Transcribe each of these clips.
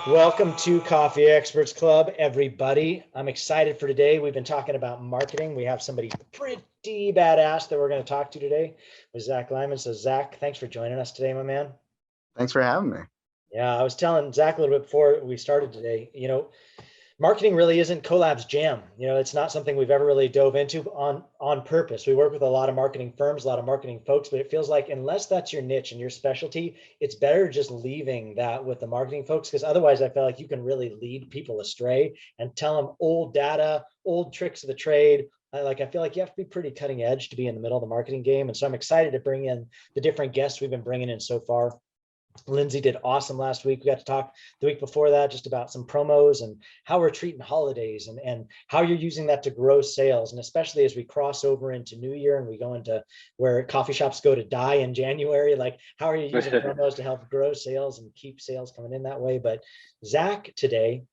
Welcome to Coffee Experts Club, everybody. I'm excited for today. We've been talking about marketing. We have somebody pretty badass that we're going to talk to today with Zach Lyman. So Zach, thanks for joining us today, my man. Thanks for having me. Yeah, I was telling Zach a little bit before we started today, marketing really isn't Collab's jam. It's not something we've ever really dove into on purpose. We work with a lot of marketing firms, a lot of marketing folks, but it feels like unless that's your niche and your specialty, it's better just leaving that with the marketing folks, because otherwise I feel like you can really lead people astray and tell them old data, old tricks of the trade. I feel like you have to be pretty cutting edge to be in the middle of the marketing game. And so I'm excited to bring in the different guests we've been bringing in so far. Lindsay did awesome last week. We got to talk the week before that just about some promos and how we're treating holidays and how you're using that to grow sales. And especially as we cross over into New Year and we go into where coffee shops go to die in January, like how are you using promos to help grow sales and keep sales coming in that way? But Zach today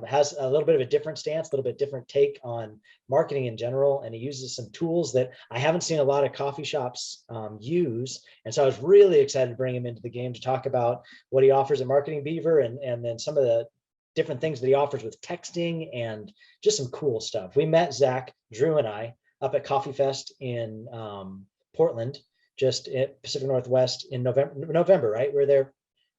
has a little bit of a different stance, a little bit different take on marketing in general. And he uses some tools that I haven't seen a lot of coffee shops use. And so I was really excited to bring him into the game to talk about what he offers at Marketing Beaver and then some of the different things that he offers with texting and just some cool stuff. We met Zach, Drew and I up at Coffee Fest in Portland, just at Pacific Northwest in November, right? We're there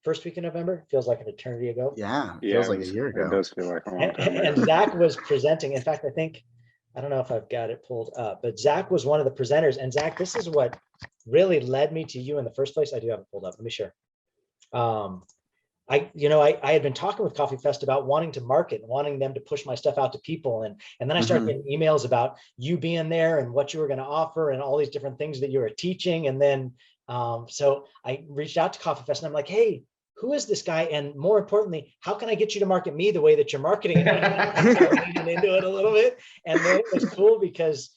first week in November. Feels like an eternity ago. Yeah, feels like a year ago. It does feel like a long time ago. And Zach was presenting. In fact, I don't know if I've got it pulled up, but Zach was one of the presenters. And Zach, this is what really led me to you in the first place. I do have it pulled up. Let me share. I had been talking with Coffee Fest about wanting to market and wanting them to push my stuff out to people. And then I started getting emails about you being there and what you were going to offer and all these different things that you were teaching. And then, so I reached out to Coffee Fest and I'm like, hey, who is this guy? And more importantly, how can I get you to market me the way that you're marketing? Leaning into it a little bit. And then it was cool because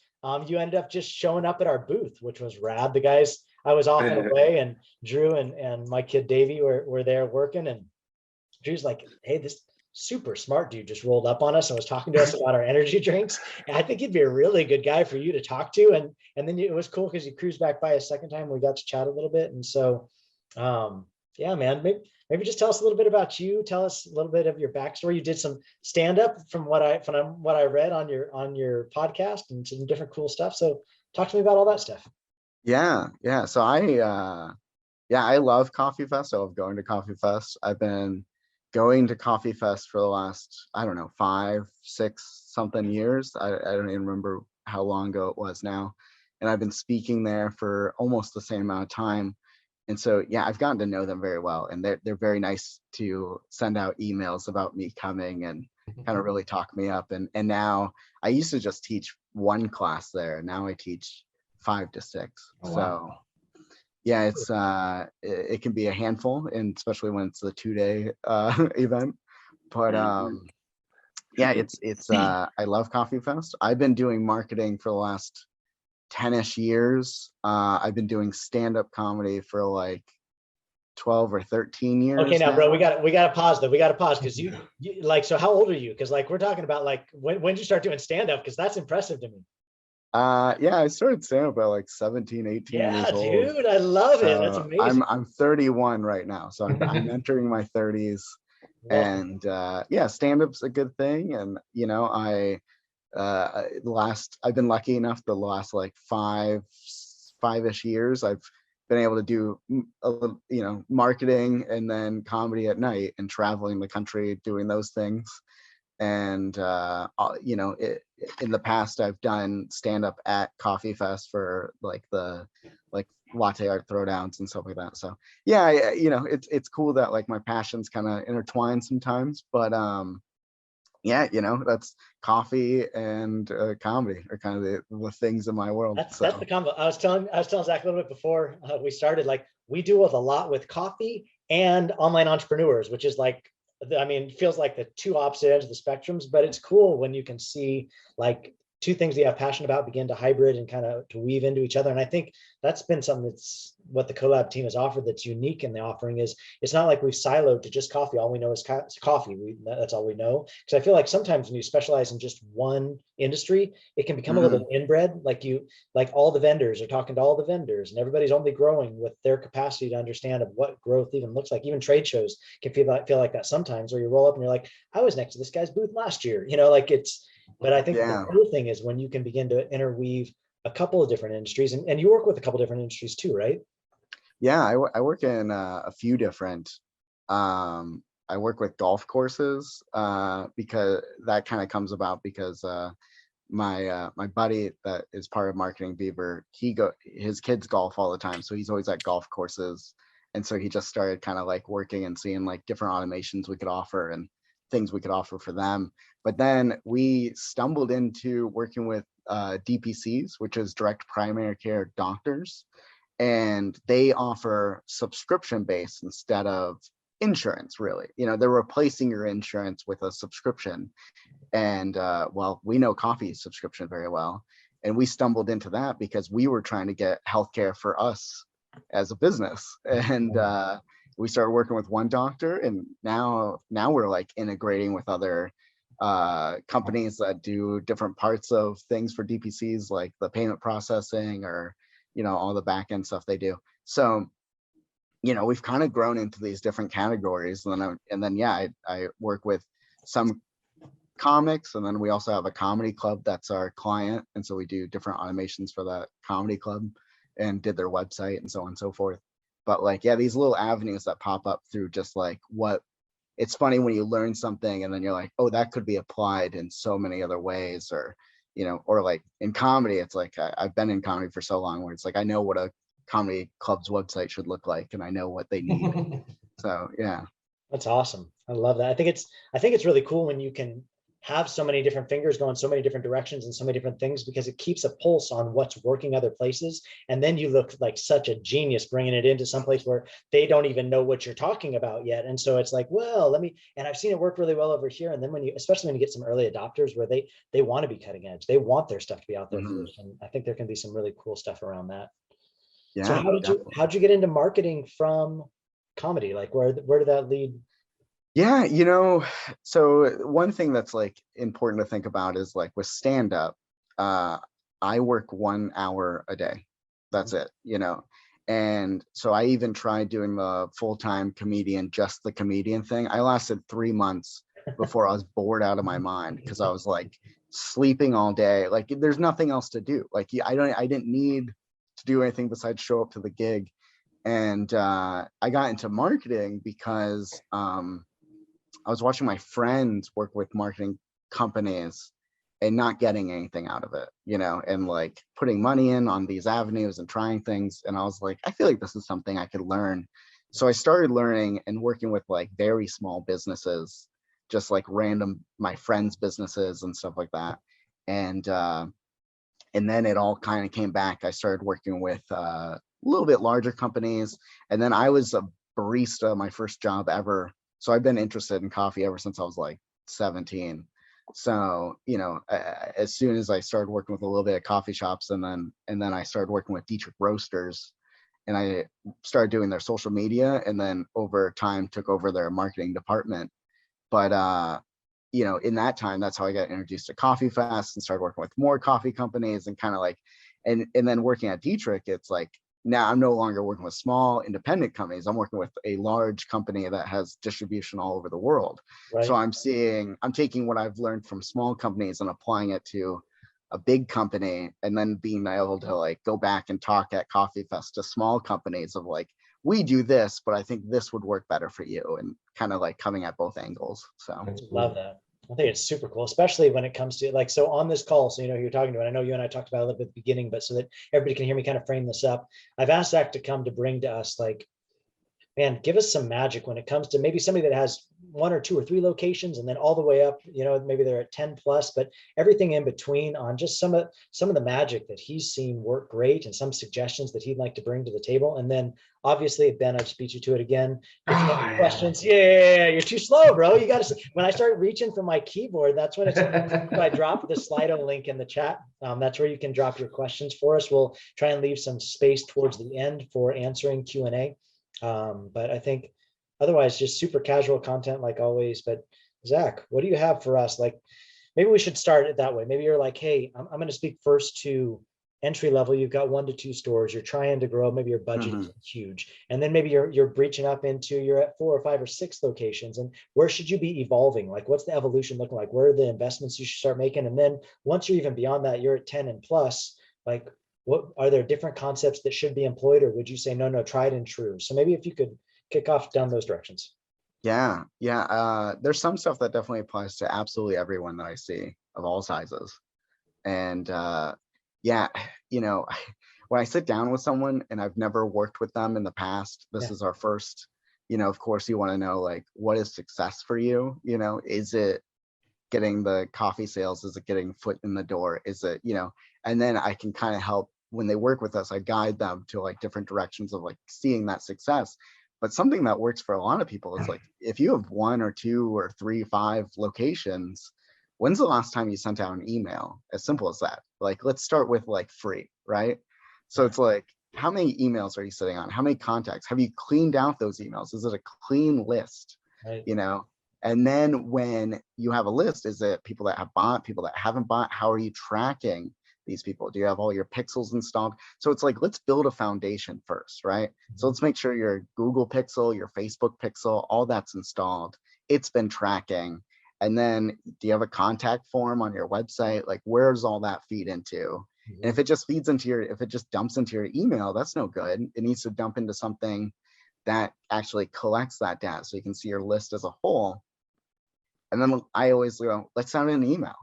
you ended up just showing up at our booth, which was rad. The guys, I was off and away, and Drew and my kid Davey were there working, and Drew's like, hey, this super smart dude just rolled up on us and was talking to us about our energy drinks. And I think he'd be a really good guy for you to talk to. And then it was cool because you cruised back by a second time. We got to chat a little bit. And so, yeah, man, maybe just tell us a little bit about you. Tell us a little bit of your backstory. You did some stand-up from what I read on your podcast and some different cool stuff. So talk to me about all that stuff. Yeah. So I love Coffee Fest. I love going to Coffee Fest. I've been going to Coffee Fest for the last, 5, 6 something years. I don't even remember how long ago it was now. And I've been speaking there for almost the same amount of time. And so, yeah, I've gotten to know them very well, and they're very nice to send out emails about me coming and kind of really talk me up. And now I used to just teach one class there. Now I teach 5 to 6. Oh, wow. So yeah, it's it can be a handful, and especially when it's a 2-day event. But yeah, it's I love Coffee Fest. I've been doing marketing for the last 10-ish years. I've been doing stand-up comedy for like 12 or 13 years. Okay, now bro, we got to pause though. We got to pause because you like, so how old are you? Because like we're talking about like when did you start doing stand-up? Because that's impressive to me. Yeah, I started stand-up at like 17, 18 years old. Yeah, dude, I love it. That's amazing. I'm 31 right now, so I'm entering my 30s. Wow. And yeah, stand-up's a good thing. And I've been lucky enough the last like 5-ish years I've been able to do a little, marketing and then comedy at night and traveling the country doing those things. And in the past I've done stand up at Coffee Fest for like the latte art throwdowns and stuff like that. So yeah, it's cool that like my passions kind of intertwine sometimes, but yeah, that's coffee and comedy are kind of the things in my world. That's the combo. I was telling Zach a little bit before we started, like we do a lot with coffee and online entrepreneurs, which is like, it feels like the two opposite ends of the spectrums, but it's cool when you can see like two things that you have passion about begin to hybrid and kind of to weave into each other. And I think that's been something that's what the Collab team has offered that's unique in the offering is it's not like we've siloed to just coffee. All we know is coffee. That's all we know. Because I feel like sometimes when you specialize in just one industry, it can become a little inbred. Like all the vendors are talking to all the vendors and everybody's only growing with their capacity to understand of what growth even looks like. Even trade shows can feel like that sometimes, where you roll up and you're like, I was next to this guy's booth last year, but I think the cool thing is when you can begin to interweave a couple of different industries, and you work with a couple of different industries too, right? Yeah, I work in a few different, I work with golf courses because that kind of comes about because my buddy that is part of Marketing Beaver, his kids golf all the time, so he's always at golf courses, and so he just started kind of like working and seeing like different automations we could offer and things we could offer for them. But then we stumbled into working with DPCs, which is direct primary care doctors, and they offer subscription based instead of insurance. Really, they're replacing your insurance with a subscription. And well, we know coffee subscription very well, and we stumbled into that because we were trying to get healthcare for us as a business. And we started working with one doctor, and now we're like integrating with other companies that do different parts of things for DPCs, like the payment processing or all the back end stuff they do. So we've kind of grown into these different categories. And then I work with some comics, and then we also have a comedy club that's our client, and so we do different automations for that comedy club and did their website and so on and so forth. But like, yeah, these little avenues that pop up through just like it's funny when you learn something and then you're like, oh, that could be applied in so many other ways. Or or like in comedy, it's like I've been in comedy for so long where it's like I know what a comedy club's website should look like and I know what they need. So yeah, that's awesome. I love that. I think it's really cool when you can have so many different fingers going so many different directions and so many different things, because it keeps a pulse on what's working other places. And then you look like such a genius bringing it into some place where they don't even know what you're talking about yet. And so it's like, well, and I've seen it work really well over here. And then especially when you get some early adopters where they want to be cutting edge, they want their stuff to be out there first. And I think there can be some really cool stuff around that. Yeah. So how'd you get into marketing from comedy? Like where did that lead? Yeah, so one thing that's like important to think about is like with stand up, I work 1 hour a day. That's it, And so I even tried doing the full-time comedian, just the comedian thing. I lasted 3 months before I was bored out of my mind because I was like sleeping all day. Like there's nothing else to do. Like I didn't need to do anything besides show up to the gig. And I got into marketing because I was watching my friends work with marketing companies and not getting anything out of it, and like putting money in on these avenues and trying things. And I was like, I feel like this is something I could learn. So I started learning and working with like very small businesses, just like random, my friends' businesses and stuff like that. And then it all kind of came back. I started working with a little bit larger companies. And then I was a barista, my first job ever. So I've been interested in coffee ever since I was like 17. So, as soon as I started working with a little bit of coffee shops, and then I started working with Dietrich Roasters, and I started doing their social media, and then over time took over their marketing department. But in that time, that's how I got introduced to Coffee Fest and started working with more coffee companies and kind of like, and then working at Dietrich, it's like, now I'm no longer working with small independent companies. I'm working with a large company that has distribution all over the world. Right. So I'm taking what I've learned from small companies and applying it to a big company, and then being able to like go back and talk at Coffee Fest to small companies of like, we do this, but I think this would work better for you, and kind of like coming at both angles. So I love that. I think it's super cool, especially when it comes to like, so on this call, so who you're talking to, and I know you and I talked about it a little bit at the beginning, but so that everybody can hear me kind of frame this up, I've asked Zach to come to bring to us like, man, give us some magic when it comes to maybe somebody that has 1 or 2 or 3 locations, and then all the way up, maybe they're at 10 plus, but everything in between, on just some of the magic that he's seen work great and some suggestions that he'd like to bring to the table. And then Obviously, Ben, I've beat you to it again. If you have any questions, yeah, you're too slow, bro. You got to, when I start reaching for my keyboard, that's when it's, I drop the Slido link in the chat. That's where you can drop your questions for us. We'll try and leave some space towards the end for answering Q&A. But I think otherwise, just super casual content like always. But Zach, what do you have for us? Like, maybe we should start it that way. Maybe you're like, hey, I'm going to speak first to entry level. You've got 1 to 2 stores. You're trying to grow. Maybe your budget is huge, and then maybe you're breaching up into, you're at 4 or 5 or 6 locations. And where should you be evolving? Like, what's the evolution looking like? Where are the investments you should start making? And then once you're even beyond that, you're at 10 and plus. Like, what are there different concepts that should be employed, or would you say no, tried and true? So maybe if you could kick off down those directions. Yeah. There's some stuff that definitely applies to absolutely everyone that I see of all sizes. And yeah, when I sit down with someone and I've never worked with them in the past, this is our first, of course you want to know, like, what is success for you? Is it getting the coffee sales? Is it getting foot in the door? Is it, and then I can kind of help when they work with us, I guide them to like different directions of like seeing that success. But something that works for a lot of people is like, if you have 1 or 2 or 3, 5 locations, when's the last time you sent out an email? As simple as that. Like, let's start with like free, right? So it's like, how many emails are you sitting on? How many contacts? Have you cleaned out those emails? Is it a clean list? Right. And then when you have a list, is it people that have bought, people that haven't bought? How are you tracking these people? Do you have all your pixels installed? So it's like, let's build a foundation first, right? So let's make sure your Google Pixel, your Facebook Pixel, all that's installed. It's been tracking. And then do you have a contact form on your website? Like, where's all that feed into? And if it just feeds into if it just dumps into your email, that's no good. It needs to dump into something that actually collects that data so you can see your list as a whole. And then I always go, let's send an email.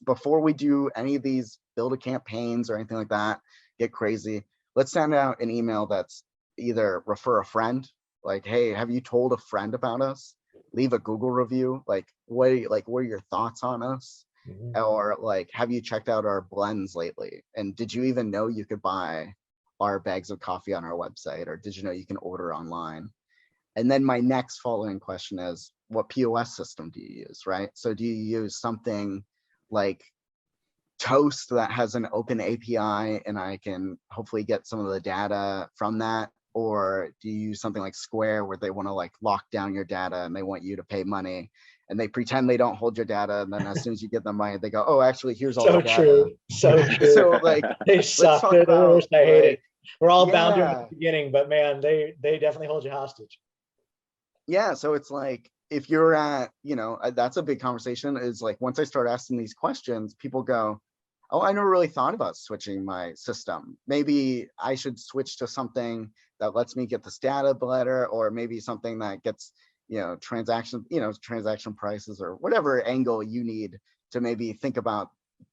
Before we do any of these build a campaigns or anything like that, get crazy, let's send out an email that's either refer a friend, like, hey, have you told a friend about us? Leave a Google review, like what are your thoughts on us? Or like, have you checked out our blends lately? And did you even know you could buy our bags of coffee on our website? Or did you know you can order online? And then my next following question is, what POS system do you use, right? So do you use something like Toast that has an open API and I can hopefully get some of the data from that? Or do you use something like Square where they want to like lock down your data and they want you to pay money and they pretend they don't hold your data, and then as soon as you get them money, they go, oh, actually, here's all the data. So true. So like, they suck. They're the worst. I hate it. We're all bound to them at the beginning, but man, they definitely hold you hostage. Yeah, so it's like, if you're at, that's a big conversation, is like, once I start asking these questions, people go, oh, I never really thought about switching my system. Maybe I should switch to something that lets me get this data better, or maybe something that gets, transaction prices, or whatever angle you need to maybe think about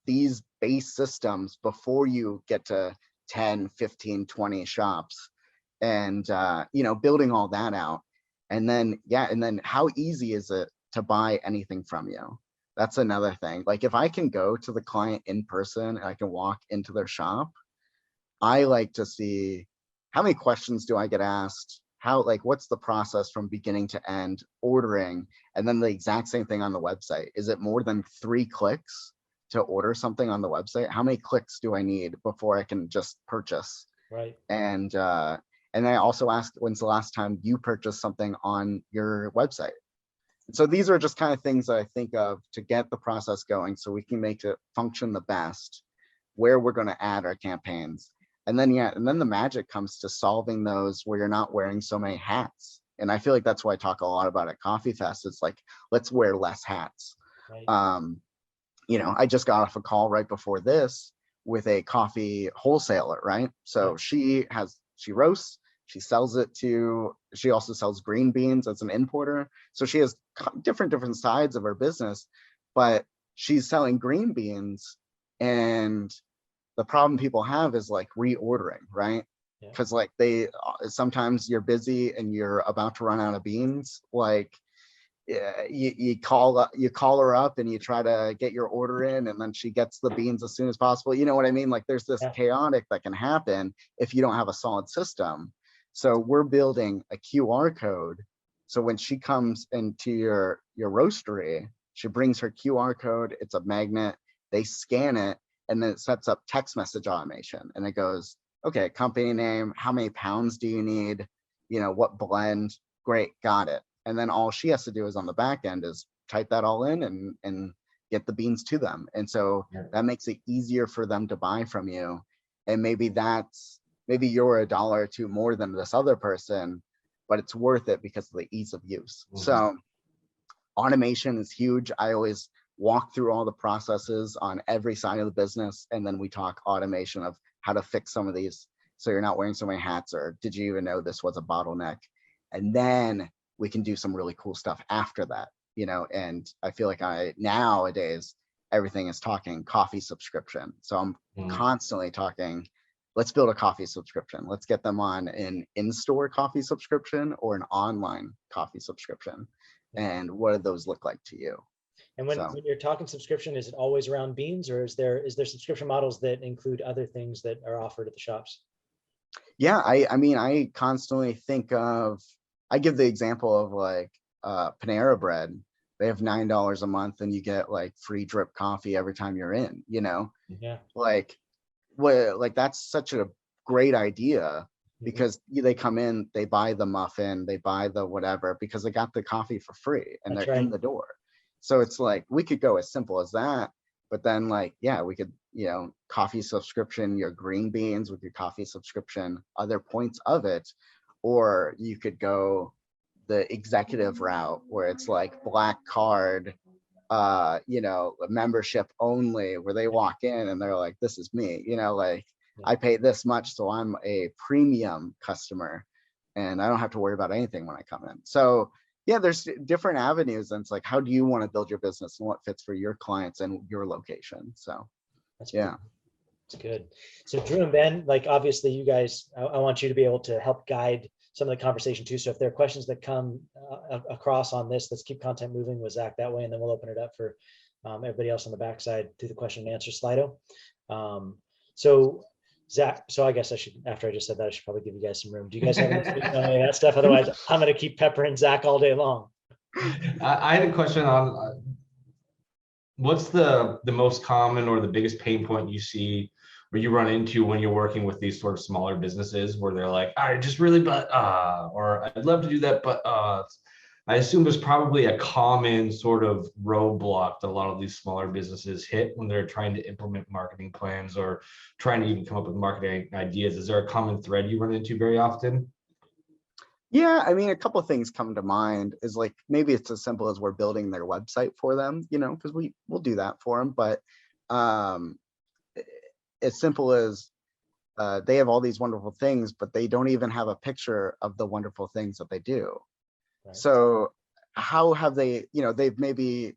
these base systems before you get to 10, 15, 20 shops, and, building all that out. And then, and then how easy is it to buy anything from you? That's another thing. Like, if I can go to the client in person and I can walk into their shop, I like to see, how many questions do I get asked? What's the process from beginning to end, ordering? And then the exact same thing on the website. Is it more than 3 clicks to order something on the website? How many clicks do I need before I can just purchase? Right. And I also ask, when's the last time you purchased something on your website? So these are just kind of things that I think of to get the process going so we can make it function the best, where we're going to add our campaigns. And then, the magic comes to solving those where you're not wearing so many hats. And I feel like that's why I talk a lot about at Coffee Fest. It's like, let's wear less hats. Right. I just got off a call right before this with a coffee wholesaler, right? So she roasts, she also sells green beans as an importer. So she has different sides of her business, but she's selling green beans. And the problem people have is like reordering, right? Because like sometimes you're busy and you're about to run out of beans. Like, you call her up and you try to get your order in, and then she gets the beans as soon as possible. You know what I mean? Like, there's this chaotic that can happen if you don't have a solid system. So we're building a QR code. So when she comes into your roastery, she brings her QR code, it's a magnet, they scan it, and then it sets up text message automation. And it goes, okay, company name, how many pounds do you need? You know, what blend? Great, got it. And then all she has to do is on the back end is type that all in and get the beans to them. And so that makes it easier for them to buy from you. And maybe you're a dollar or two more than this other person, but it's worth it because of the ease of use. So automation is huge. I always walk through all the processes on every side of the business, and then we talk automation of how to fix some of these so you're not wearing so many hats, or did you even know this was a bottleneck? And then we can do some really cool stuff after that, you know. And I feel like nowadays everything is talking coffee subscription. So I'm constantly talking, let's build a coffee subscription. Let's get them on an in-store coffee subscription or an online coffee subscription. And what do those look like to you? And when you're talking subscription, is it always around beans, or is there subscription models that include other things that are offered at the shops? Yeah, I mean, I constantly think of, I give the example of like Panera Bread. They have $9 a month and you get like free drip coffee every time you're in, you know? Yeah. Like that's such a great idea, because they come in, they buy the muffin, they buy the whatever, because they got the coffee for free and they're in the door. So it's like, we could go as simple as that, but then like, yeah, we could, you know, coffee subscription, your green beans with your coffee subscription, other points of it. Or you could go the executive route where it's like black card, you know, membership only, where they walk in and they're like, this is me, you know, like I pay this much, so I'm a premium customer and I don't have to worry about anything when I come in. So yeah, there's different avenues, and it's like, how do you want to build your business and what fits for your clients and your location? So that's yeah. It's good. So Drew and Ben, like obviously you guys, I want you to be able to help guide some of the conversation too. So if there are questions that come across on this, let's keep content moving with Zach that way, and then we'll open it up for everybody else on the backside through the question and answer Slido. So Zach, so I guess I should, after I just said that, I should probably give you guys some room. Do you guys have any of that stuff? Otherwise, I'm going to keep peppering Zach all day long. I had a question on what's the most common or the biggest pain point you see or you run into when you're working with these sort of smaller businesses where they're like, I just really, or I'd love to do that, but I assume there's probably a common sort of roadblock that a lot of these smaller businesses hit when they're trying to implement marketing plans or trying to even come up with marketing ideas. Is there a common thread you run into very often? Yeah, I mean, a couple of things come to mind is like, maybe it's as simple as we're building their website for them, you know, because we'll do that for them. But as simple as they have all these wonderful things, but they don't even have a picture of the wonderful things that they do. Right. So how have they, you know, they've maybe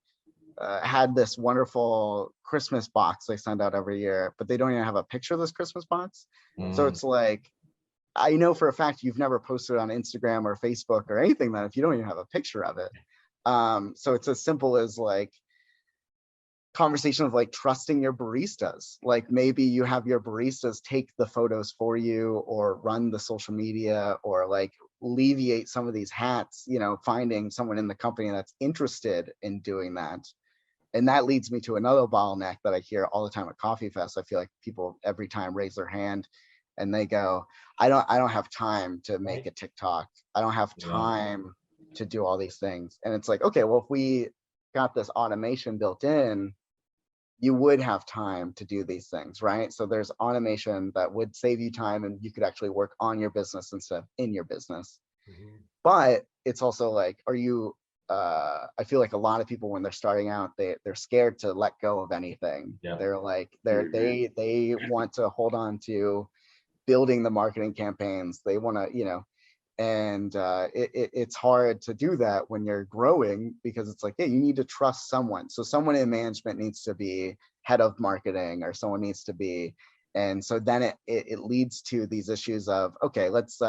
had this wonderful Christmas box they send out every year, but they don't even have a picture of this Christmas box. So it's like, I know for a fact you've never posted on Instagram or Facebook or anything that if you don't even have a picture of it. So it's as simple as like conversation of like trusting your baristas. Like maybe you have your baristas take the photos for you or run the social media or like alleviate some of these hats, you know, finding someone in the company that's interested in doing that. And that leads me to another bottleneck that I hear all the time at Coffee Fest. I feel like people every time raise their hand and they go, I don't have time to make a TikTok. I don't have time to do all these things. And it's like, okay, well, if we got this automation built in, you would have time to do these things, right? So there's automation that would save you time and you could actually work on your business instead of in your business. But it's also like, are you, I feel like a lot of people when they're starting out, they're scared to let go of anything. They're like, they want to hold on to building the marketing campaigns. They want to, you know, and it's hard to do that when you're growing because it's like, yeah, you need to trust someone. So someone in management needs to be head of marketing or someone needs to be, and so then it leads to these issues of, okay, let's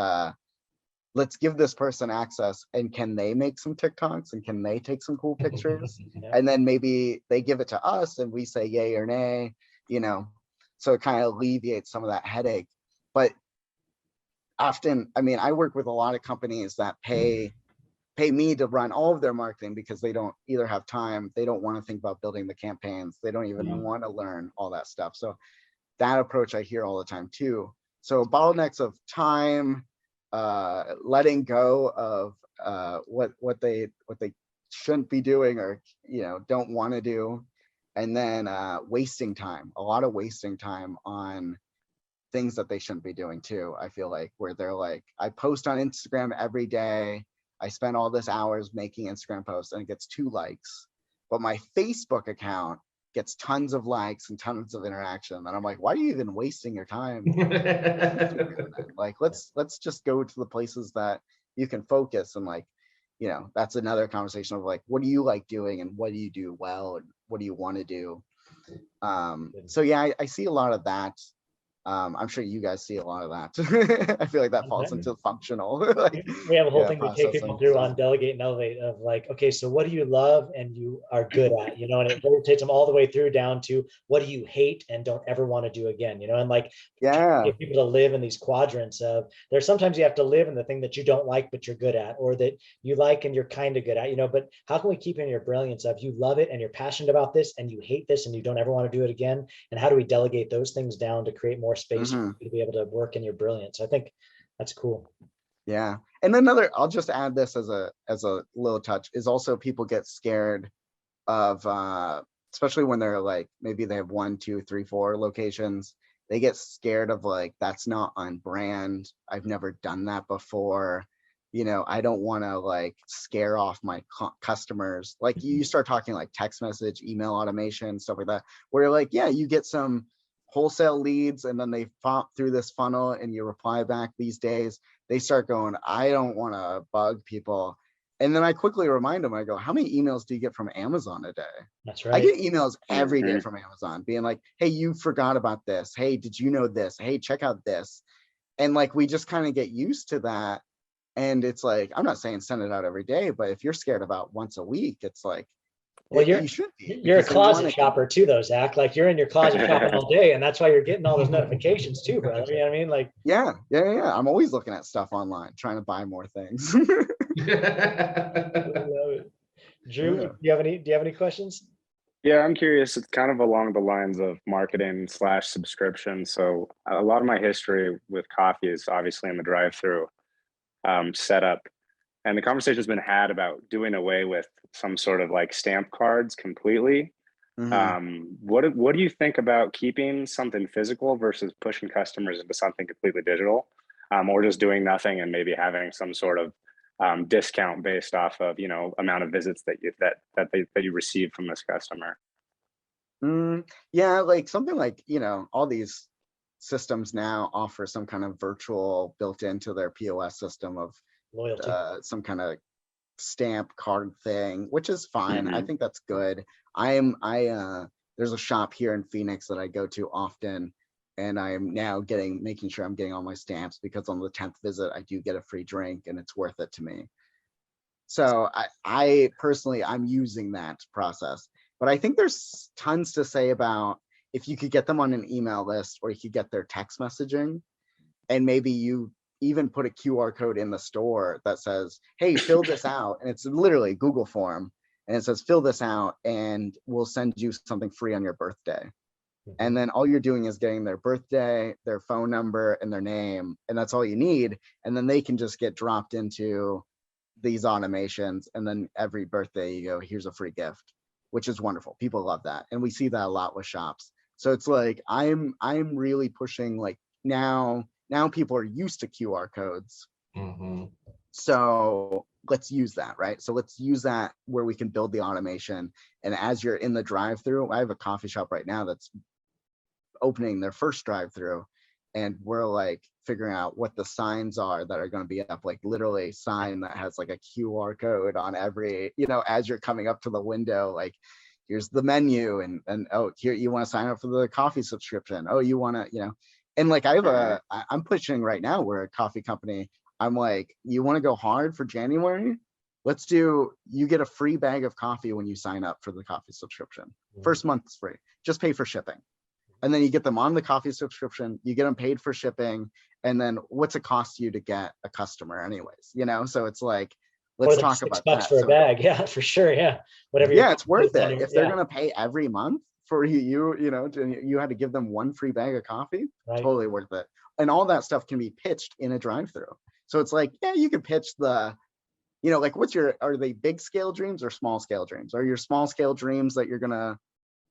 give this person access and can they make some TikToks and can they take some cool pictures? And then maybe they give it to us and we say yay or nay, you know, so it kind of alleviates some of that headache. But often, I mean, I work with a lot of companies that pay me to run all of their marketing because they don't either have time, they don't want to think about building the campaigns, they don't even want to learn all that stuff. So that approach I hear all the time too. So bottlenecks of time, letting go of what they shouldn't be doing or don't want to do, and then wasting time, a lot of wasting time on things that they shouldn't be doing too. I feel like where they're like, I post on Instagram every day, I spend all this hours making Instagram posts and it gets 2 likes, but my Facebook account gets tons of likes and tons of interaction. And I'm like, why are you even wasting your time? Like, let's just go to the places that you can focus. And like, that's another conversation of like, what do you like doing and what do you do well and what do you want to do? So yeah, I see a lot of that. I'm sure you guys see a lot of that. I feel like that falls into functional. Like, we have a whole thing we take people through on Delegate and Elevate of like, okay, so what do you love and you are good at, and it takes them all the way through down to what do you hate and don't ever want to do again, and like, get people to live in these quadrants of there's sometimes you have to live in the thing that you don't like, but you're good at, or that you like and you're kind of good at, but how can we keep in your brilliance of you love it and you're passionate about this and you hate this and you don't ever want to do it again? And how do we delegate those things down to create more space for you to be able to work in your brilliance? I think that's cool. Yeah. And another, I'll just add this as a little touch, is also people get scared of especially when they're like, maybe they have 1, 2, 3, 4 locations. They get scared of like, that's not on brand. I've never done that before. I don't want to like scare off my customers. Like you start talking like text message, email automation, stuff like that, where you're like, yeah, you get some wholesale leads and then they fall through this funnel and you reply back. These days they start going, I don't want to bug people. And then I quickly remind them, I go, how many emails do you get from Amazon a day? That's right. I get emails every day from Amazon being like, hey, you forgot about this. Hey, did you know this? Hey, check out this. And like, we just kind of get used to that. And it's like, I'm not saying send it out every day, but if you're scared about once a week, it's like, well, you should be. You're a closet shopper too, though, Zach. Like you're in your closet shopping all day, and that's why you're getting all those notifications too, brother. You know what I mean? Like, yeah. I'm always looking at stuff online, trying to buy more things. Drew, do you have any questions? Yeah, I'm curious. It's kind of along the lines of marketing / subscription. So a lot of my history with coffee is obviously in the drive-through setup. And the conversation has been had about doing away with some sort of like stamp cards completely. What do you think about keeping something physical versus pushing customers into something completely digital, or just doing nothing and maybe having some sort of discount based off of amount of visits that you receive from this customer? Yeah, like something like all these systems now offer some kind of virtual built into their POS system of loyalty, some kind of stamp card thing, which is fine. I think that's good. There's a shop here in Phoenix that I go to often, and I'm now making sure I'm getting all my stamps because on the 10th visit I do get a free drink and it's worth it to me. So I personally, I'm using that process, but I think there's tons to say about if you could get them on an email list or you could get their text messaging, and maybe you even put a QR code in the store that says, hey, fill this out. And it's literally Google form. And it says, fill this out and we'll send you something free on your birthday. And then all you're doing is getting their birthday, their phone number, and their name. And that's all you need. And then they can just get dropped into these automations. And then every birthday you go, here's a free gift, which is wonderful. People love that. And we see that a lot with shops. So it's like, I'm really pushing like now people are used to QR codes. So let's use that, right? So let's use that where we can build the automation. And as you're in the drive-through, I have a coffee shop right now that's opening their first drive-through, and we're like figuring out what the signs are that are going to be up, like literally sign that has like a QR code on every, as you're coming up to the window, like here's the menu, and oh, here you want to sign up for the coffee subscription. Oh, you want to, and like I'm pushing right now, we're a coffee company. I'm like, you want to go hard for January? You get a free bag of coffee when you sign up for the coffee subscription. First month is free. Just pay for shipping. and then you get them on the coffee subscription, you get them paid for shipping, and then what's it cost you to get a customer anyways, you know? So it's like, let's talk about $6 that. for a So bag. Yeah, for sure. Yeah. Whatever. yeah, it's worth it. Under, If they're going to pay every month for you know, you had to give them one free bag of coffee, right. Totally worth it. And all that stuff can be pitched in a drive-through. So it's like, yeah, you could pitch the, you know, like are they big scale dreams or small scale dreams? Are your small scale dreams that you're going to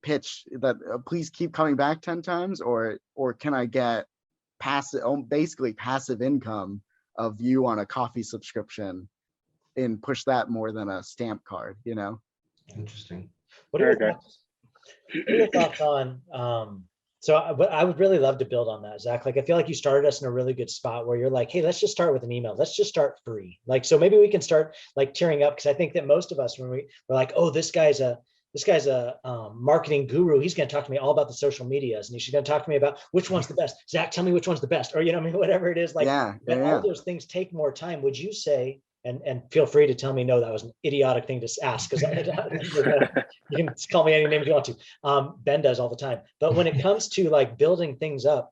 pitch that please keep coming back 10 times, or can I get passive, basically passive income of you on a coffee subscription and push that more than a stamp card, you know? Interesting. What are your thoughts on, so I would really love to build on that, Zach. Like, I feel like you started us in a really good spot where you're like, hey, let's just start with an email. Let's just start free. Like, so maybe we can start like tearing up. Cause I think that most of us, when we're like, oh, this guy's a marketing guru. He's going to talk to me all about the social medias, and he's going to talk to me about which one's the best. Zach, tell me which one's the best, or, you know, I mean, whatever it is, like, all those things take more time. Would you say, and feel free to tell me, no, that was an idiotic thing to ask, because you can call me any name you want to. Ben does all the time. But when it comes to like building things up,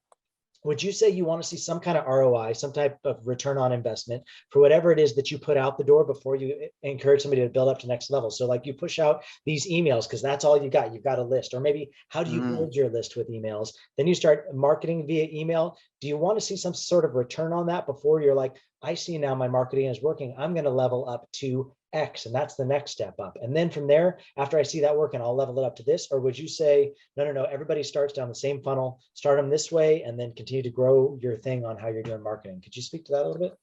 would you say you want to see some kind of ROI, some type of return on investment for whatever it is that you put out the door before you encourage somebody to build up to next level? So like you push out these emails because that's all you got. You've got a list, or maybe how do you build your list with emails? Then you start marketing via email. Do you want to see some sort of return on that before you're like, I see now my marketing is working, I'm going to level up to X, and that's the next step up. And then from there, after I see that working, I'll level it up to this? Or would you say, no, everybody starts down the same funnel, start them this way, and then continue to grow your thing on how you're doing marketing? Could you speak to that a little bit?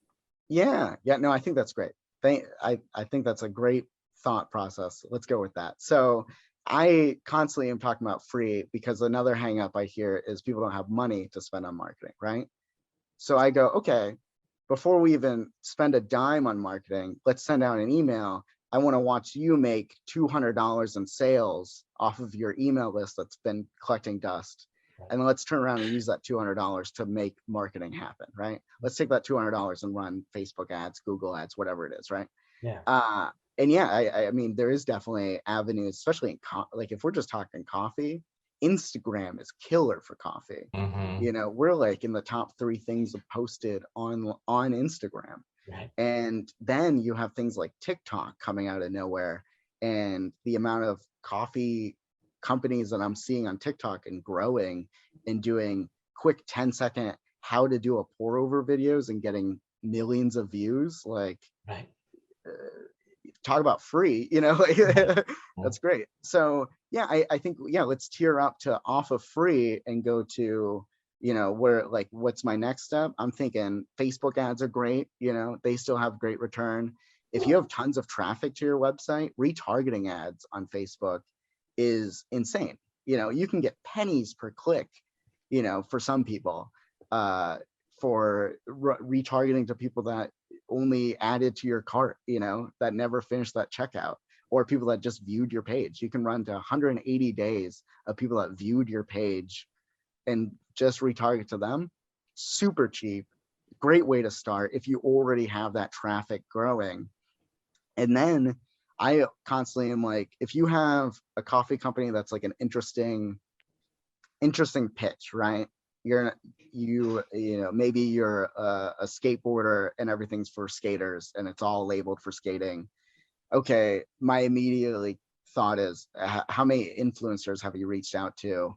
Yeah, no, I think that's great. I think that's a great thought process. Let's go with that. So I constantly am talking about free because another hang up I hear is people don't have money to spend on marketing, right? So I go, okay, before we even spend a dime on marketing, let's send out an email. I want to watch you make $200 in sales off of your email list that's been collecting dust. And then let's turn around and use that $200 to make marketing happen, right? Let's take that $200 and run Facebook ads, Google ads, whatever it is, right? Yeah. And yeah, I mean, there is definitely avenues, especially in like if we're just talking coffee, Instagram is killer for coffee. You know, we're like in the top 3 things posted on Instagram. Right. And then you have things like TikTok coming out of nowhere, and the amount of coffee companies that I'm seeing on TikTok and growing and doing quick 10-second how to do a pour over videos and getting millions of views, like right. Talk about free, you know, like, that's great. So yeah, I think, yeah, let's tier up to off of free and go to, you know, where, like, what's my next step? I'm thinking Facebook ads are great. You know, they still have great return. If you have tons of traffic to your website, retargeting ads on Facebook is insane. You know, you can get pennies per click, you know, for some people, for retargeting to people that only added to your cart, you know, that never finished that checkout, or people that just viewed your page. You can run to 180 days of people that viewed your page and just retarget to them. Super cheap, great way to start if you already have that traffic growing. And then I constantly am like, if you have a coffee company that's like an interesting pitch, right? You know, maybe you're a skateboarder and everything's for skaters and it's all labeled for skating. Okay, my immediately thought is, how many influencers have you reached out to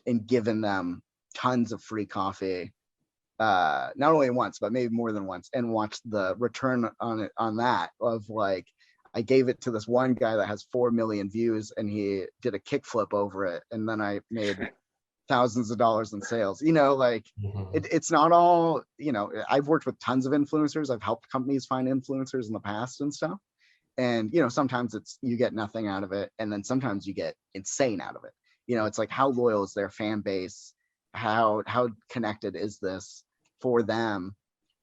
and given them tons of free coffee, not only once, but maybe more than once, and watched the return on that of like, I gave it to this one guy that has 4 million views and he did a kickflip over it, and then I made thousands of dollars in sales. You know, like it's not all, you know, I've worked with tons of influencers. I've helped companies find influencers in the past and stuff. And, you know, sometimes it's, you get nothing out of it. And then sometimes you get insane out of it. You know, it's like, how loyal is their fan base? How connected is this for them?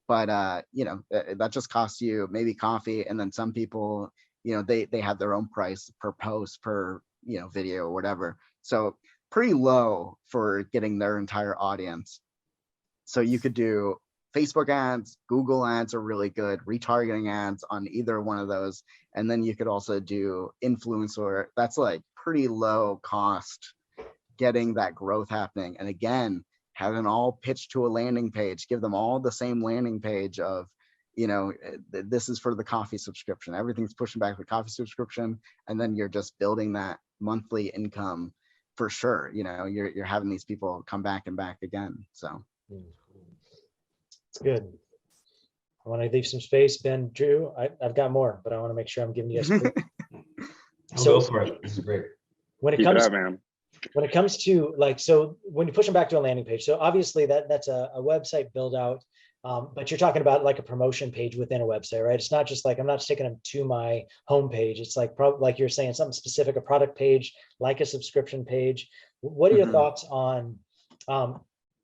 But, you know, that just costs you maybe coffee. And then some people, you know, they have their own price per post, per, you know, video or whatever. So pretty low for getting their entire audience. So you could do Facebook ads, Google ads are really good, retargeting ads on either one of those. And then you could also do influencer. That's like pretty low cost getting that growth happening. And again, have them all pitched to a landing page, give them all the same landing page of, you know, this is for the coffee subscription. Everything's pushing back the coffee subscription. And then you're just building that monthly income for sure. You know, you're having these people come back and back again. So it's good. I want to leave some space. Ben, Drew, I've got more, but I want to make sure I'm giving you a space. So go for it. This is great. When it Keep comes it up, man. when it comes to like, so when you push them back to a landing page, so obviously that's a website build out, but you're talking about like a promotion page within a website, right? It's not just like, I'm not sticking them to my homepage. It's like, like you're saying, something specific, a product page, like a subscription page. What are your thoughts on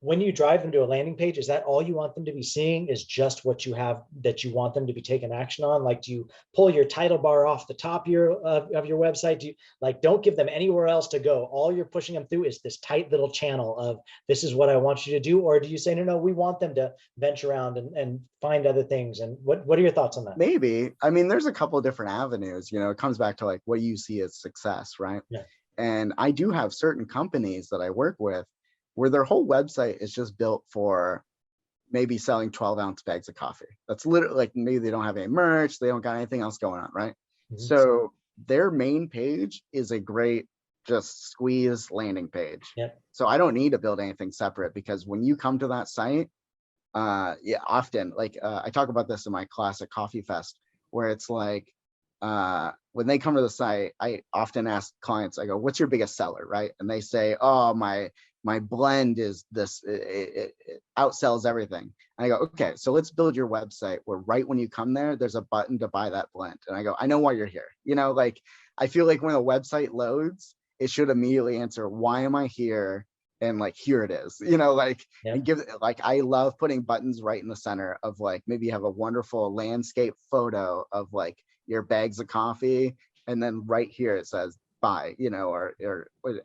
when you drive them to a landing page? Is that all you want them to be seeing, is just what you have that you want them to be taking action on? Like, do you pull your title bar off the top of your website? Do you like, don't give them anywhere else to go? All you're pushing them through is this tight little channel of, this is what I want you to do? Or do you say, no, we want them to venture around and find other things? And what are your thoughts on that? maybe, I mean, there's a couple of different avenues, you know, it comes back to like what you see as success, right? Yeah. And I do have certain companies that I work with where their whole website is just built for maybe selling 12-ounce bags of coffee. That's literally like, maybe they don't have any merch, they don't got anything else going on, right? So their main page is a great just squeeze landing page. Yep. So I don't need to build anything separate, because when you come to that site, yeah, often like I talk about this in my class at Coffee Fest, where it's like when they come to the site, I often ask clients, I go, what's your biggest seller, right? And they say, oh, my blend is this, it outsells everything. And I go, okay, so let's build your website where right when you come there, there's a button to buy that blend. And I go, I know why you're here. You know, like, I feel like when a website loads, it should immediately answer, why am I here? And like, here it is, you know, like, and give it, like, I love putting buttons right in the center of like, maybe you have a wonderful landscape photo of like your bags of coffee. And then right here it says, buy, you know, or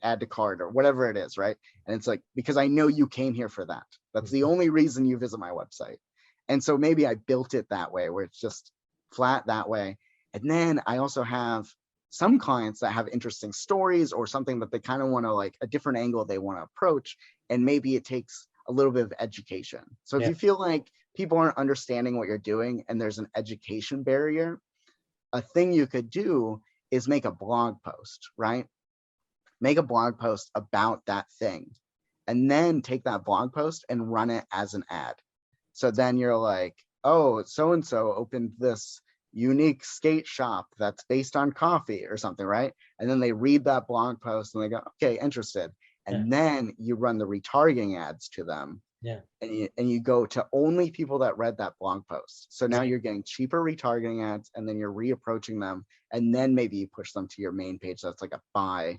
add to cart or whatever it is, right? And it's like, because I know you came here for that. That's the only reason you visit my website. And so maybe I built it that way, where it's just flat that way. And then I also have some clients that have interesting stories or something that they kind of want to, like, a different angle they want to approach. And maybe it takes a little bit of education. So if you feel like people aren't understanding what you're doing and there's an education barrier, a thing you could do is make a blog post, right? Make a blog post about that thing, and then take that blog post and run it as an ad. So then you're like, oh, so-and-so opened this unique skate shop that's based on coffee or something, right? And then they read that blog post and they go, okay, interested. And then you run the retargeting ads to them. Yeah. And you go to only people that read that blog post. So now you're getting cheaper retargeting ads, and then you're reapproaching them. And then maybe you push them to your main page. That's like a buy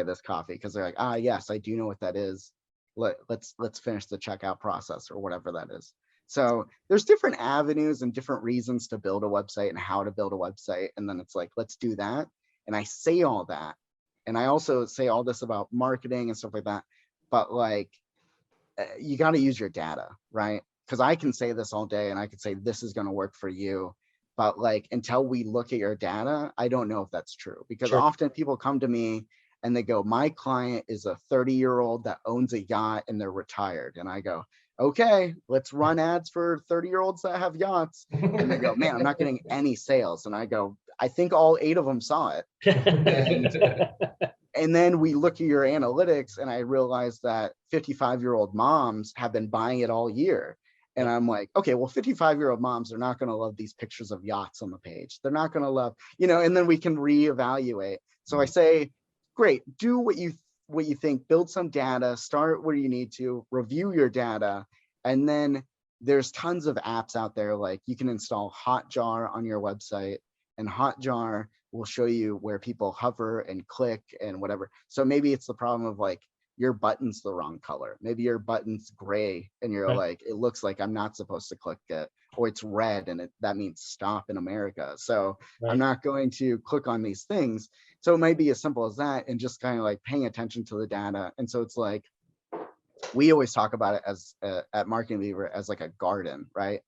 this coffee, because they're like, ah, yes, I do know what that is. Let's finish the checkout process or whatever that is. So there's different avenues and different reasons to build a website and how to build a website. And then it's like, let's do that. And I say all that. And I also say all this about marketing and stuff like that. But like, you got to use your data, right? Because I can say this all day and I can say this is going to work for you. But like, until we look at your data, I don't know if that's true. Because often people come to me and they go, my client is a 30-year-old that owns a yacht and they're retired. And I go, okay, let's run ads for 30-year-olds that have yachts. And they go, man, I'm not getting any sales. And I go, I think all 8 of them saw it. And then we look at your analytics and I realized that 55-year-old moms have been buying it all year. And I'm like, okay, well, 55-year-old moms are not going to love these pictures of yachts on the page. They're not going to love, you know, and then we can reevaluate. So I say, great, do what you think, build some data, start where you need to, review your data. And then there's tons of apps out there. Like you can install Hotjar on your website, and Hotjar will show you where people hover and click and whatever. So maybe it's the problem of like your button's the wrong color. Maybe your button's gray and you're like, it looks like I'm not supposed to click it, or it's red and that means stop in America. So I'm not going to click on these things. So it might be as simple as that, and just kind of like paying attention to the data. And so it's like, we always talk about it as at Marketing Beaver as like a garden, right?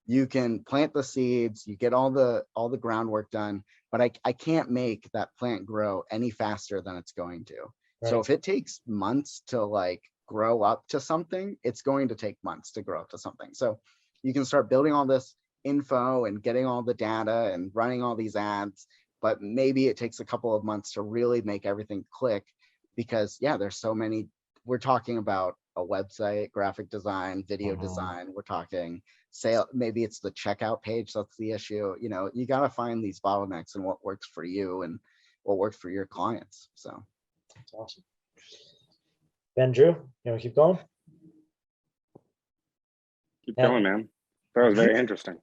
You can plant the seeds, you get all the groundwork done, but I can't make that plant grow any faster than it's going to. So Right. if it takes months to like grow up to something, it's going to take months to grow up to something. So you can start building all this info and getting all the data and running all these ads, but maybe it takes a couple of months to really make everything click, because yeah, there's so many. We're talking about a website, graphic design, video design. We're talking sale. Maybe it's the checkout page that's the issue. You know, you got to find these bottlenecks and what works for you and what works for your clients. So That's awesome. Ben, Drew, you want to keep going? Keep Yeah. going, man. That was very interesting.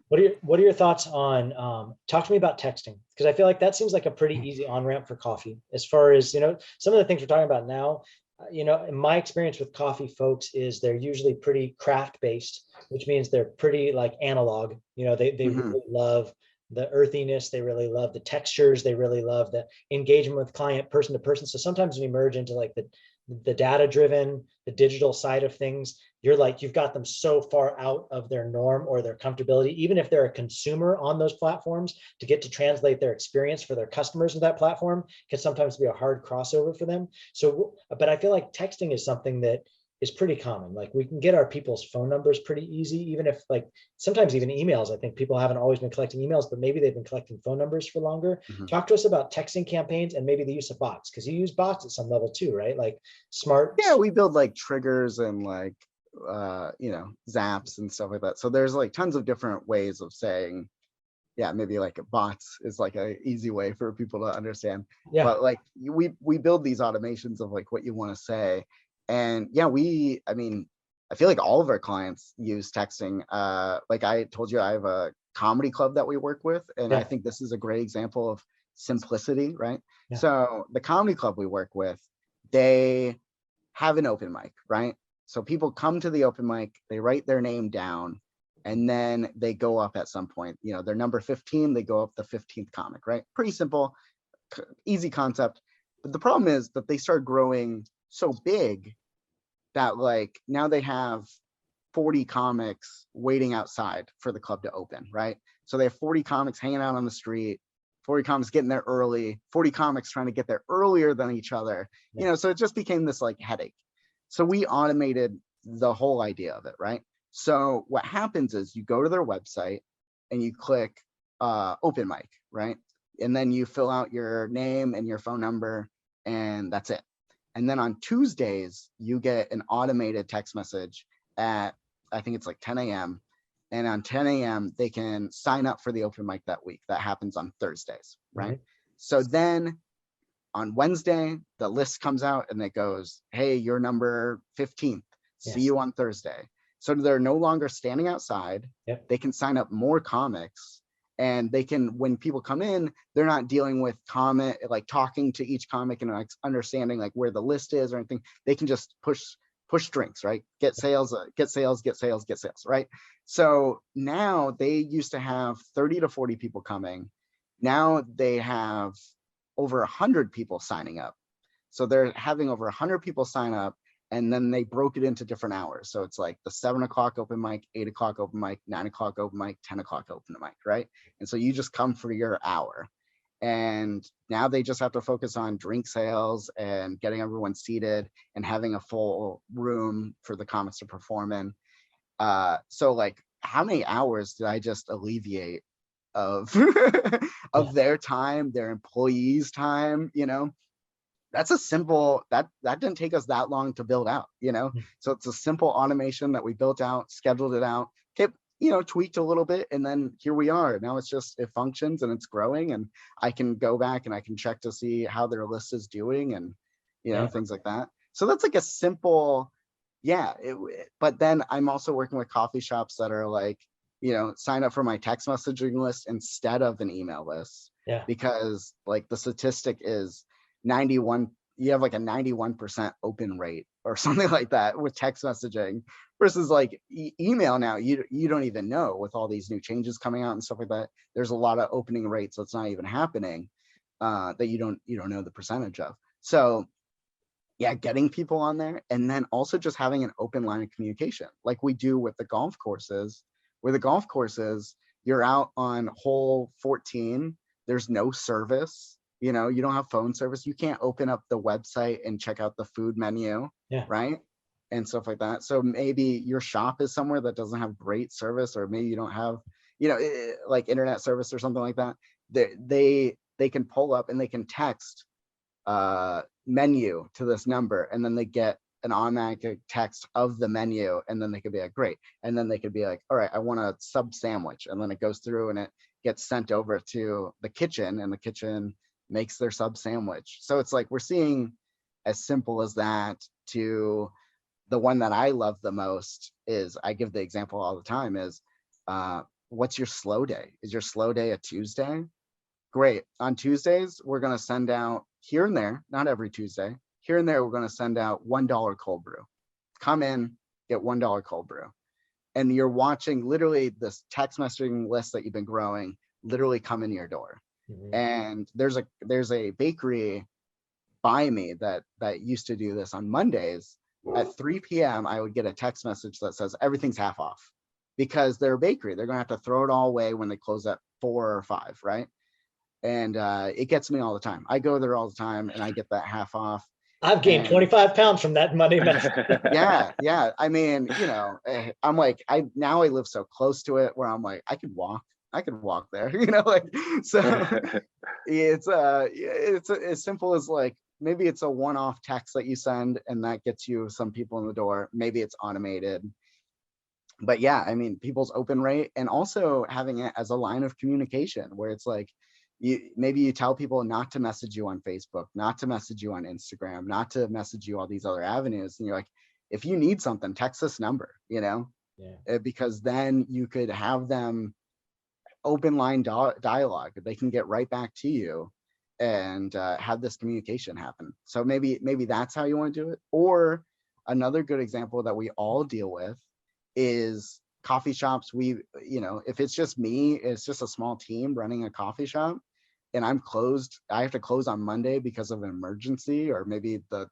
What are your thoughts on talk to me about texting? Because I feel like that seems like a pretty easy on-ramp for coffee, as far as, you know, some of the things we're talking about now. You know, in my experience with coffee folks is they're usually pretty craft based, which means they're pretty like analog. You know, they really love the earthiness, they really love the textures, they really love the engagement with client person to person. So sometimes when you merge into like the data driven, the digital side of things, you're like, you've got them so far out of their norm or their comfortability, even if they're a consumer on those platforms, to get to translate their experience for their customers in that platform can sometimes be a hard crossover for them. So, but I feel like texting is something that is pretty common. Like we can get our people's phone numbers pretty easy, even if like sometimes even emails. I think people haven't always been collecting emails, but maybe they've been collecting phone numbers for longer. Talk to us about texting campaigns and maybe the use of bots, because you use bots at some level too, right? Like smart. yeah, we build like triggers and like you know, zaps and stuff like that. So there's like tons of different ways of saying, yeah, maybe like bots is like a easy way for people to understand. Yeah. But like we build these automations of like what you want to say. And yeah, I mean, I feel like all of our clients use texting. Like I told you, I have a comedy club that we work with, and I think this is a great example of simplicity, right? Yeah. So the comedy club we work with, they have an open mic, right? So people come to the open mic, they write their name down, and then they go up at some point. You know, they're number 15, they go up the 15th comic, right? Pretty simple, easy concept. But the problem is that they start growing so big that like now they have 40 comics waiting outside for the club to open, right? So they have 40 comics hanging out on the street, 40 comics getting there early, 40 comics trying to get there earlier than each other. You know, so it just became this like headache. So we automated the whole idea of it, right? So what happens is you go to their website and you click open mic, right? And then you fill out your name and your phone number, and that's it. And then on Tuesdays, you get an automated text message at, I think it's like 10 a.m. And on 10 a.m., they can sign up for the open mic that week. That happens on Thursdays, right? So then on Wednesday, the list comes out and it goes, hey, you're number 15th. See you on Thursday. So they're no longer standing outside. They can sign up more comics, and they can, when people come in, they're not dealing with comment, like talking to each comic and like understanding like where the list is or anything. They can just push drinks, right? Get sales, right? So now they used to have 30 to 40 people coming. Now they have over 100 people signing up. So they're having over 100 people sign up, and then they broke it into different hours. So it's like the 7 o'clock open mic, 8 o'clock open mic, 9 o'clock open mic, 10 o'clock open mic, right? And so you just come for your hour. And now they just have to focus on drink sales and getting everyone seated and having a full room for the comics to perform in. So like, how many hours did I just alleviate of of their time, their employees' time? You know, that's a simple, that didn't take us that long to build out, you know? So it's a simple automation that we built out, scheduled it out, kept, you know, tweaked a little bit, and then here we are. Now it's just, it functions and it's growing, and I can go back and I can check to see how their list is doing, and you know, things like that. So that's like a simple, but then I'm also working with coffee shops that are like, you know, sign up for my text messaging list instead of an email list. Because like the statistic is 91, you have like a 91% open rate or something like that with text messaging, versus like email. Now you don't even know, with all these new changes coming out and stuff like that, there's a lot of opening rates that's not even happening, that you don't know the percentage of. So yeah, getting people on there, and then also just having an open line of communication like we do with the golf courses, where the golf courses, you're out on hole 14, there's no service, you know, you don't have phone service. You can't open up the website and check out the food menu, Yeah. right? And stuff like that. So maybe your shop is somewhere that doesn't have great service, or maybe you don't have, you know, like internet service or something like that. They can pull up and they can text menu to this number, and then they get an automatic text of the menu, and then they could be like, great. And then they could be like, all right, I want a sub sandwich. And then it goes through and it gets sent over to the kitchen, and the kitchen makes their sub sandwich. So it's like, we're seeing as simple as that to the one that I love the most is, I give the example all the time, is what's your slow day? Is your slow day a Tuesday? Great. On Tuesdays, we're going to send out here and there, not every Tuesday, here and there, we're going to send out $1 cold brew. Come in, get $1 cold brew. And you're watching literally this text messaging list that you've been growing literally come in your door. Mhm. And there's a bakery by me that used to do this on Mondays. At 3 p.m. I would get a text message that says everything's half off, because they're a bakery. They're gonna have to throw it all away when they close at 4 or 5, right? And it gets me all the time. I go there all the time and I get that half off. I've gained And 25 pounds from that Monday message. yeah. I mean, you know, I'm like, I live so close to it where I'm like, I could walk there, you know, like, so it's as simple as like, maybe it's a one-off text that you send and that gets you some people in the door. Maybe it's automated. But yeah, I mean, people's open rate, and also having it as a line of communication where it's like, maybe you tell people not to message you on Facebook, not to message you on Instagram, not to message you all these other avenues. And you're like, if you need something, text this number, you know, because then you could have them open line dialogue. They can get right back to you and have this communication happen. So maybe that's how you want to do it. Or another good example that we all deal with is coffee shops. You know, if it's just me, it's just a small team running a coffee shop, and I'm closed, I have to close on Monday because of an emergency, or maybe the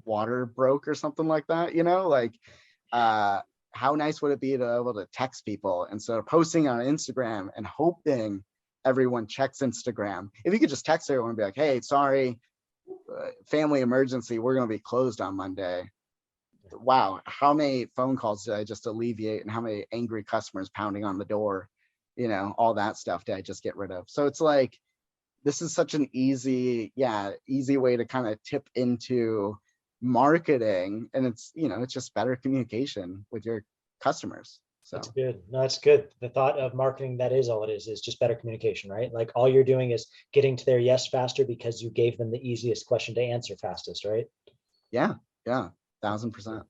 water broke or something like that, you know, like how nice would it be to be able to text people instead of posting on Instagram and hoping everyone checks Instagram? If you could just text everyone and be like, hey, sorry, family emergency, we're going to be closed on Monday. Wow, how many phone calls did I just alleviate, and how many angry customers pounding on the door, you know, all that stuff did I just get rid of? So it's like, this is such an easy way to kind of tip into marketing, and it's, you know, it's just better communication with your customers. So that's good. No, that's good. The thought of marketing, that is all it is just better communication, right? Like all you're doing is getting to their yes faster because you gave them the easiest question to answer fastest, right? Yeah, 1000%.